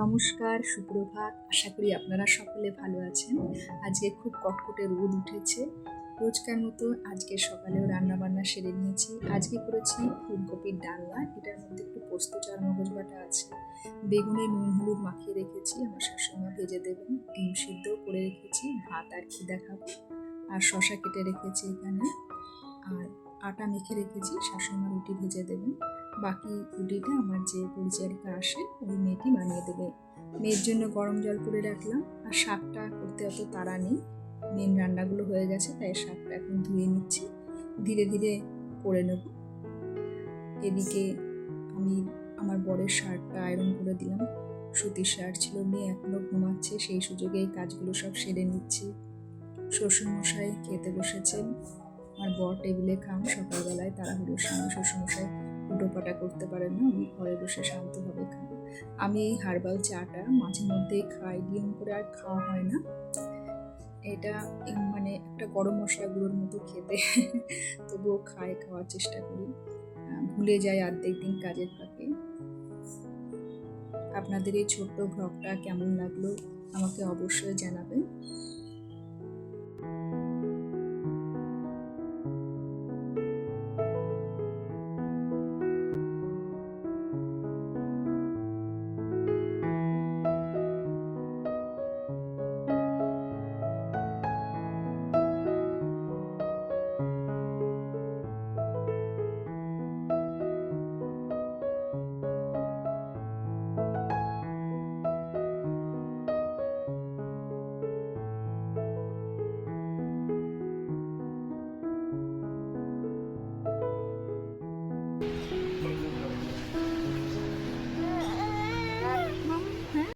নমস্কার, সুপ্রভাত। আশা করি আপনারা সকলে ভালো আছেন। আজকে খুব কটকটে রোদ উঠেছে। রোজকার মতো আজকে সকালেও রান্নাবান্না সেরে নিয়েছি। আজকে করেছি ফুলকপির ডালনা। এটার মধ্যে একটু পোস্ত চার মগজ বাটা আছে, বেগুনে নুন হলুদ মাখিয়ে রেখেছি, আমার শাশুড়িমা ভেজে দেবেন। ডিম সিদ্ধ করে রেখেছি, ভাত আর কি দেখাবো। আর শশা কেটে রেখেছি এখানে, আর আটা মেখে রেখেছি, শাশুড়িমা রুটি ভেজে দেবেন। বাকি রুটিটা আমার যে পরিচারিকা আসে ওই মেয়েটি বানিয়ে দেবে। মেয়ের জন্য গরম জল করে রাখলাম। আর শাকটা করতে অত তাড়া নেই, মেন রান্নাগুলো হয়ে গেছে, তাই শাকটা এখন ধুয়ে নিচ্ছি, ধীরে ধীরে করে নেব। এদিকে আমি আমার বরের শার্টটা আয়রন করে দিলাম। সুতির শার্ট ছিল, মেয়ে এখনো ঘুমাচ্ছে, সেই সুযোগে এই কাজগুলো সব সেরে নিচ্ছি। শ্বশুরমশাই খেতে বসেছেন, আমার বর টেবিলে খান। সকালবেলায় তাড়াহুড়োর সঙ্গে শ্বশুরমশাই উটোপাটা করতে পারেন না, উনি ঘরে বসে শান্তভাবে খান। আমি এই হার্বাল চাটা মাঝে মধ্যেই খাই, নিয়ম করে আর খাওয়া হয় না। এটা মানে একটা গরম মশলা গুঁড়োর মতো খেতে, তবুও খাওয়ার চেষ্টা করি। ভুলে যাই অর্ধেক দিন কাজের ফাঁকে। আপনাদের এই ছোট্ট ব্লগটা কেমন লাগলো আমাকে অবশ্যই জানাবেন।